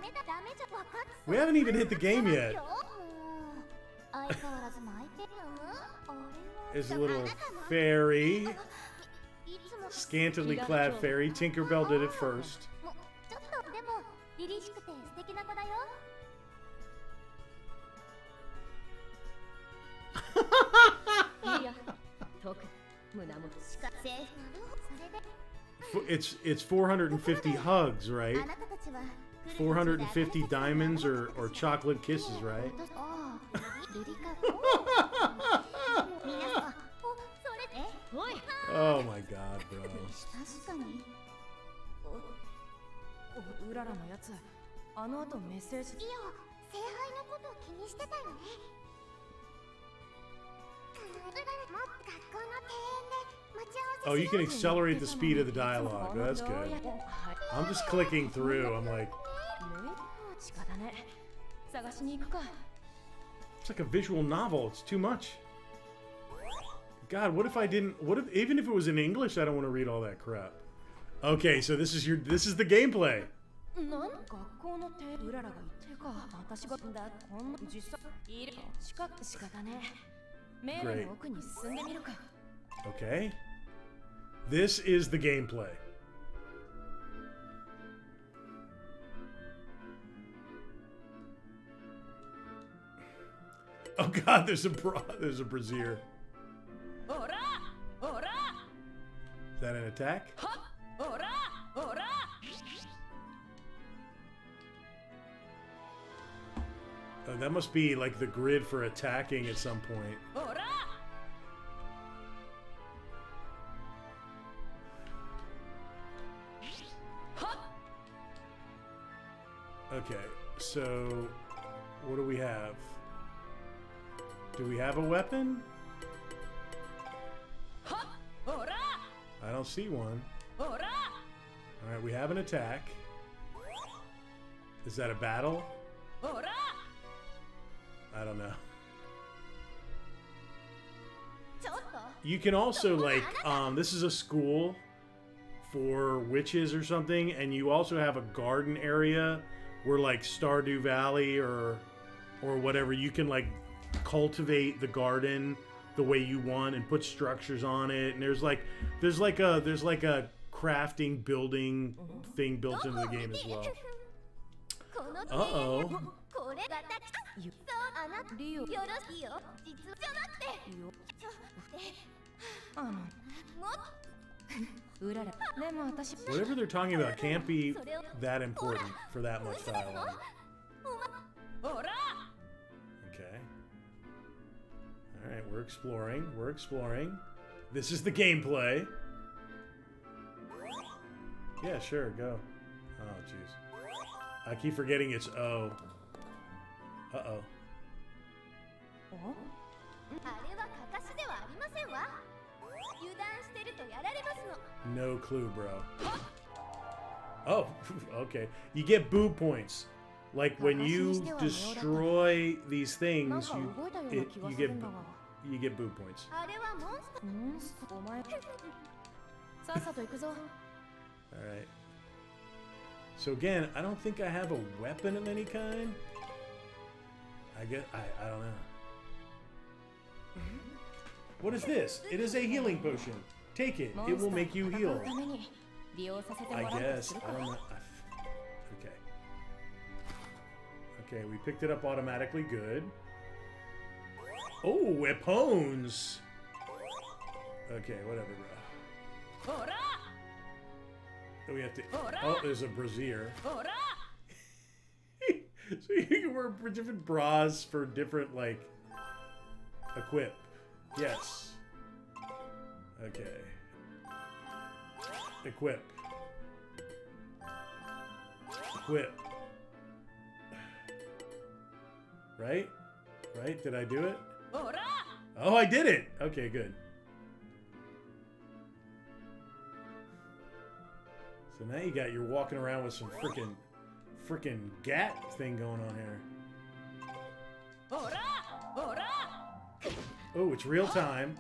We haven't even hit the game yet. There's a little fairy. Scantily clad fairy. Tinkerbell did it first. It's 450 hugs, right? 450 diamonds or chocolate kisses, right? Oh my God, bro. Oh, you can accelerate the speed of the dialogue. Oh, that's good. I'm just clicking through. I'm like, it's like a visual novel. It's too much. God, what if I didn't? What if even if it was in English? I don't want to read all that crap. Okay, so this is the gameplay. Great. Okay. This is the gameplay. Oh God, there's a brazier. Is that an attack? Oh, that must be like the grid for attacking at some point. Okay, so what do we have? Do we have a weapon? I don't see one. Alright, we have an attack. Is that a battle? I don't know. You can also, like, this is a school for witches or something, and you also have a garden area where, like, Stardew Valley or whatever, you can, like, cultivate the garden the way you want and put structures on it, and there's like a crafting building thing built into the game as well. Uh-oh. Whatever they're talking about can't be that important for that much dialogue. Okay. Alright, we're exploring. We're exploring. This is the gameplay. Yeah, sure, go. Oh, jeez. I keep forgetting it's O. Uh-oh. No clue, bro. Oh, okay. You get boo points. Like when you destroy these things, you get boo points. All right. So again, I don't think I have a weapon of any kind. I don't know. What is this? It is a healing potion. Take it. It will make you heal. I guess. I don't know. Okay. Okay, we picked it up automatically. Good. Oh, weapons. Okay, whatever, bro. So we have to. Oh, there's a brazier. So you can wear different bras for different, like, equip. Yes. Okay. Equip. Equip. Right? Right? Did I do it? Oh, I did it! Okay, good. So now you're walking around with some freaking gat thing going on here. Oh, it's real time.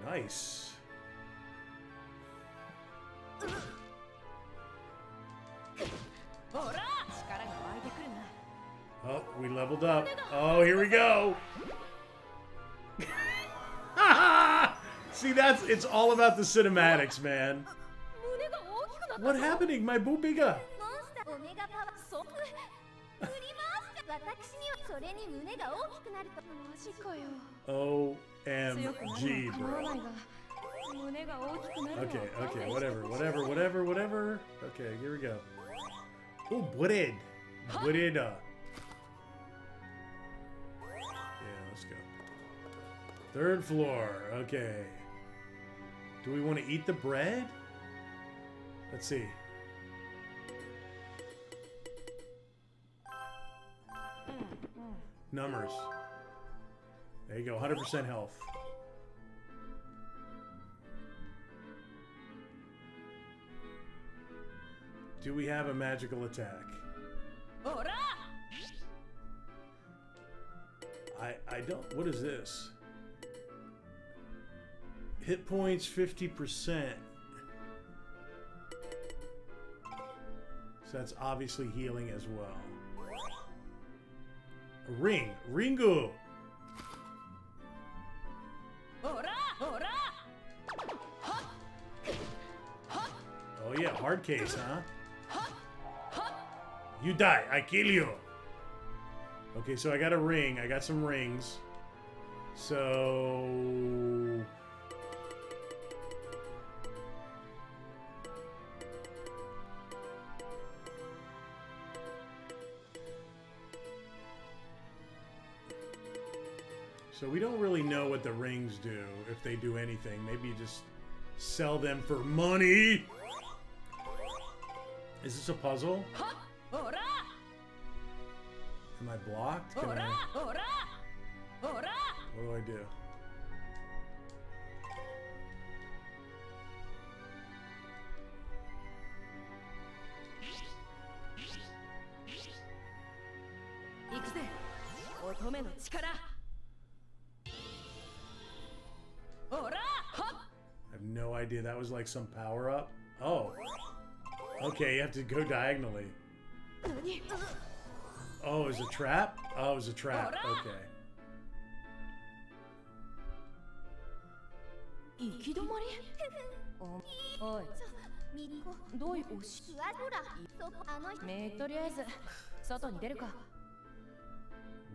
Nice. Oh, we leveled up. Oh, here we go. See, it's all about the cinematics, man. What happening, my boobiga? OMG, bro. Okay, whatever. Okay, here we go. Oh, bread. Bread. Yeah, let's go. Third floor. Okay. Do we want to eat the bread? Let's see. Numbers. There you go, 100% health. Do we have a magical attack? I don't. What is this? Hit points 50%. So that's obviously healing as well. A ring. Ringu! Oh yeah, hard case, huh? You die, I kill you. Okay, so I got a ring. I got some rings. So... So we don't really know what the rings do, if they do anything. Maybe you just sell them for money. Is this a puzzle? Am I blocked? Can I... What do I do? I have no idea. That was like some power up. Oh. Okay, you have to go diagonally. Oh, is it a trap? Oh, it was a trap. Okay.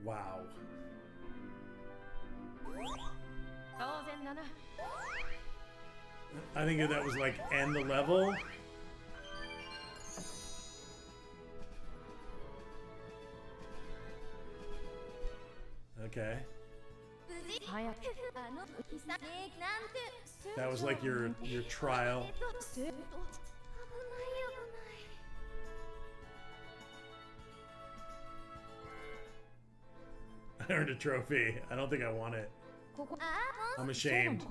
Wow. I think that was like end the level. Okay. That was like your trial. I earned a trophy. I don't think I want it. I'm ashamed.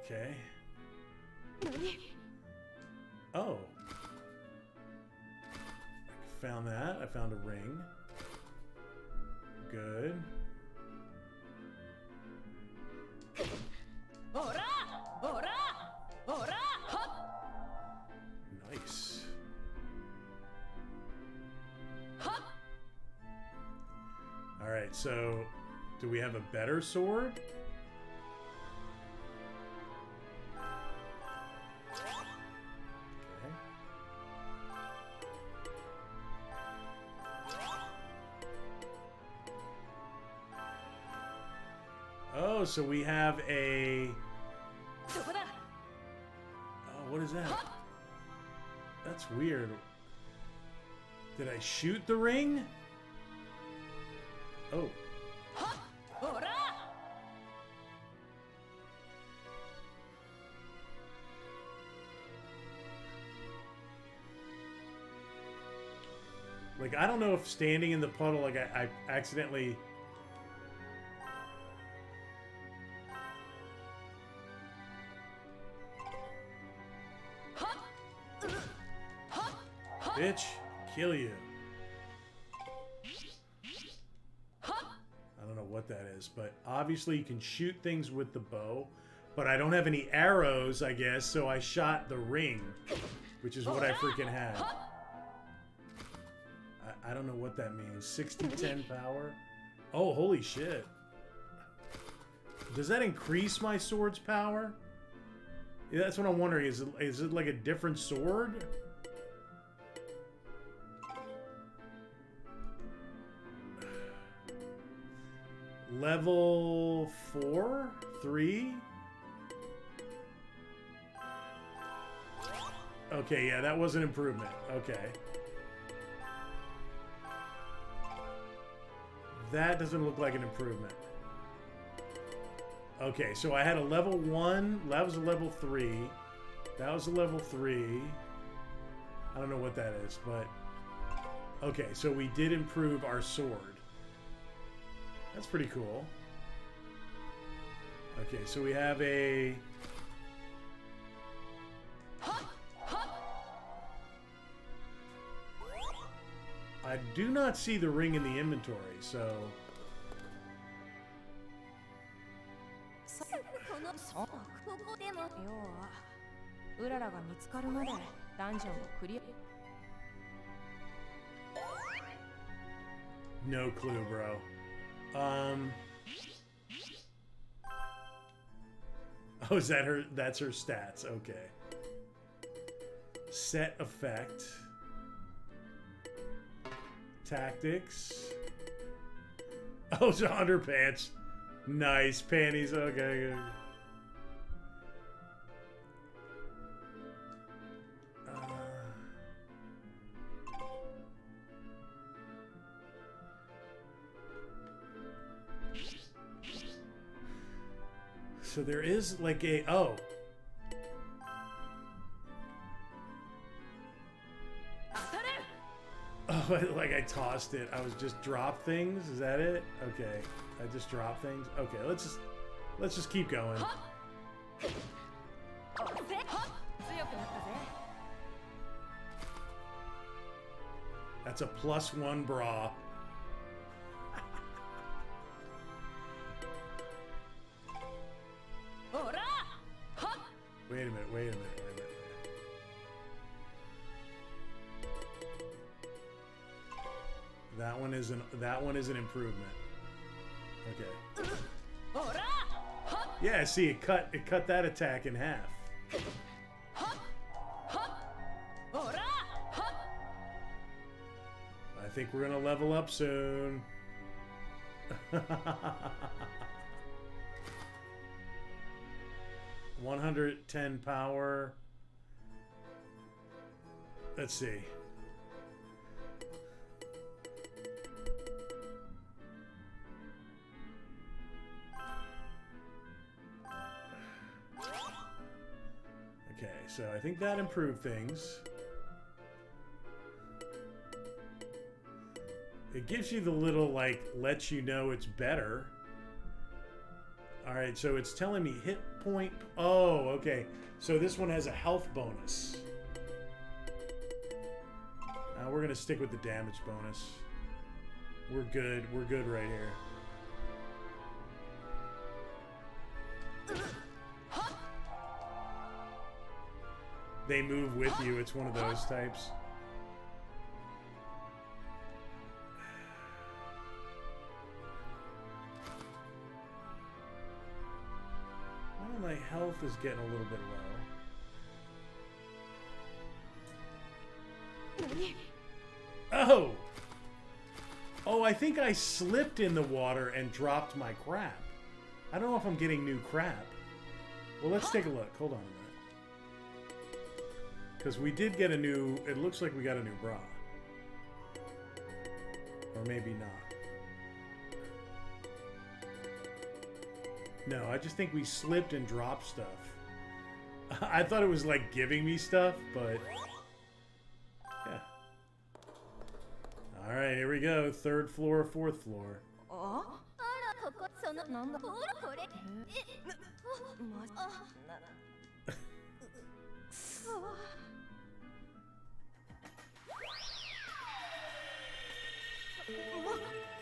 Okay. Oh. I found that. I found a ring. Good. Nice. All right, so do we have a better sword? Okay. Oh, so we have a... Oh, what is that? That's weird. Did I shoot the ring? Oh. Like, I don't know if standing in the puddle, like, I accidentally... Bitch, kill you. I don't know what that is, but obviously you can shoot things with the bow, but I don't have any arrows, I guess, so I shot the ring, which is what I freaking had. I don't know what that means. 60-10 power? Oh, holy shit. Does that increase my sword's power? Yeah, that's what I'm wondering. Is it like a different sword? Level 4? 3? Okay, yeah, that was an improvement. Okay. That doesn't look like an improvement. Okay, so I had a level 1. That was a level 3. That was a level 3. I don't know what that is, but... Okay, so we did improve our sword. That's pretty cool. Okay, so we have a... I do not see the ring in the inventory, so... No clue, bro. Oh, is that her? That's her stats. Okay. Set effect. Tactics. Oh, it's underpants. Nice. Panties. Okay. So there is like a... Oh. Oh, like I tossed it. I was just drop things. Is that it? Okay. I just drop things. Okay, let's just keep going. That's a +1 bra. Wait a minute, wait a minute, wait a minute. That one is an improvement. Okay. Yeah, see, it cut that attack in half. I think we're gonna level up soon. 110 power. Let's see. Okay, so I think that improved things. It gives you the little, like, lets you know it's better. Alright, so it's telling me hit point... Oh, okay. So this one has a health bonus. We're going to stick with the damage bonus. We're good. We're good right here. They move with you. It's one of those types. My health is getting a little bit low. Oh! Oh, I think I slipped in the water and dropped my crap. I don't know if I'm getting new crap. Well, let's take a look. Hold on a minute. Because we did get a new... It looks like we got a new bra. Or maybe not. No, I just think we slipped and dropped stuff. I thought it was like giving me stuff, but... Yeah. right, here we go. Third floor, fourth floor.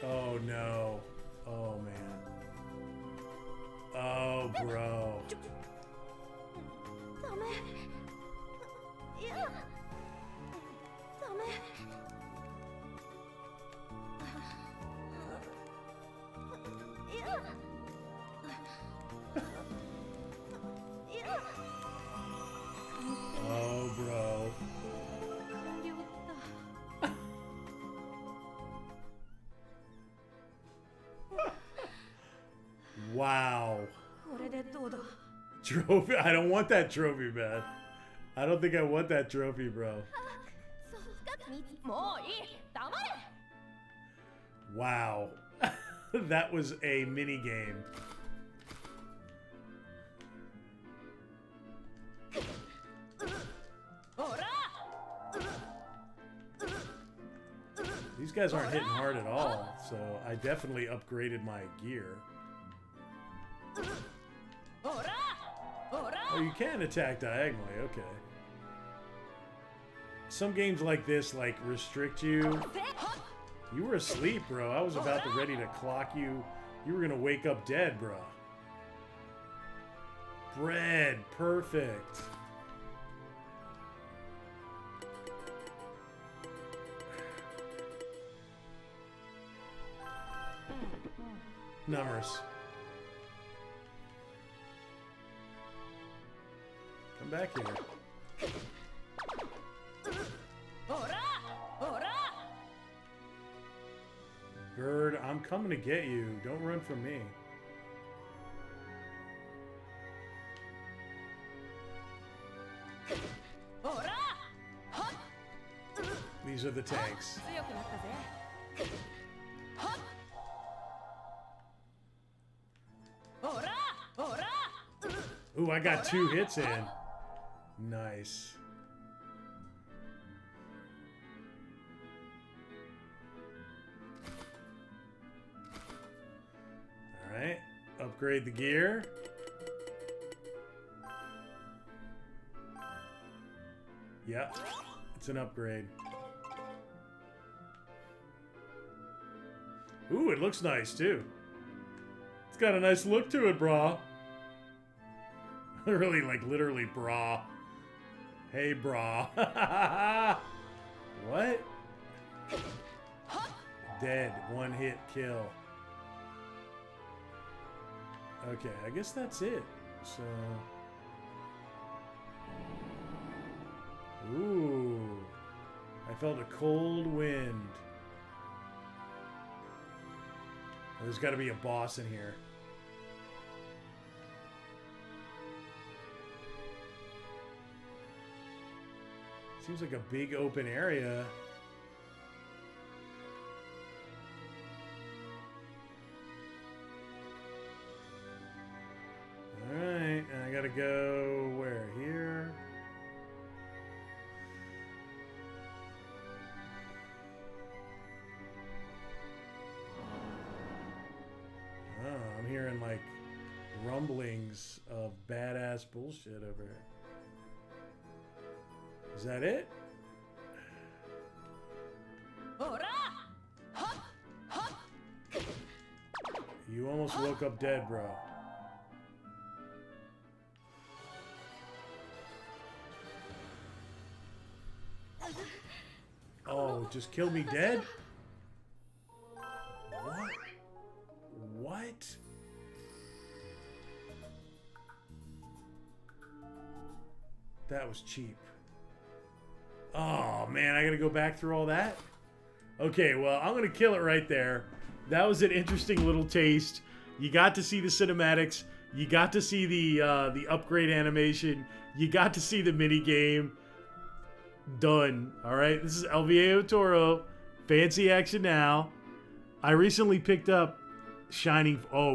Oh no. Oh man. Oh bro. Oh bro. Wow. Trophy. I don't want that trophy, man. I don't think I want that trophy, bro. Wow. That was a mini game. These guys aren't hitting hard at all, so I definitely upgraded my gear. Oh, you can attack diagonally, okay. Some games like this, like, restrict you. You were asleep, bro. I was about to ready to clock you. You were gonna wake up dead, bro. Bread, perfect. Numbers. Come back here. Bird, I'm coming to get you. Don't run from me. These are the tanks. Ooh, I got 2 hits in. Nice. Alright. Upgrade the gear. Yep. It's an upgrade. Ooh, it looks nice too. It's got a nice look to it, brah. Really, like, literally, brah. Hey, brah. What? Dead. 1 hit kill. Okay, I guess that's it. So... Ooh. I felt a cold wind. There's got to be a boss in here. Seems like a big open area. Alright, and I gotta go where? Here? Oh, I'm hearing like rumblings of badass bullshit over here. Is that it? You almost woke up dead, bro. Oh, just kill me dead? What? What? That was cheap. Oh, man, I gotta go back through all that? Okay, well, I'm gonna kill it right there. That was an interesting little taste. You got to see the cinematics. You got to see the upgrade animation. You got to see the mini game. Done. All right, this is El Viejo Toro. Fancy Action Now. I recently picked up Shining... Oh,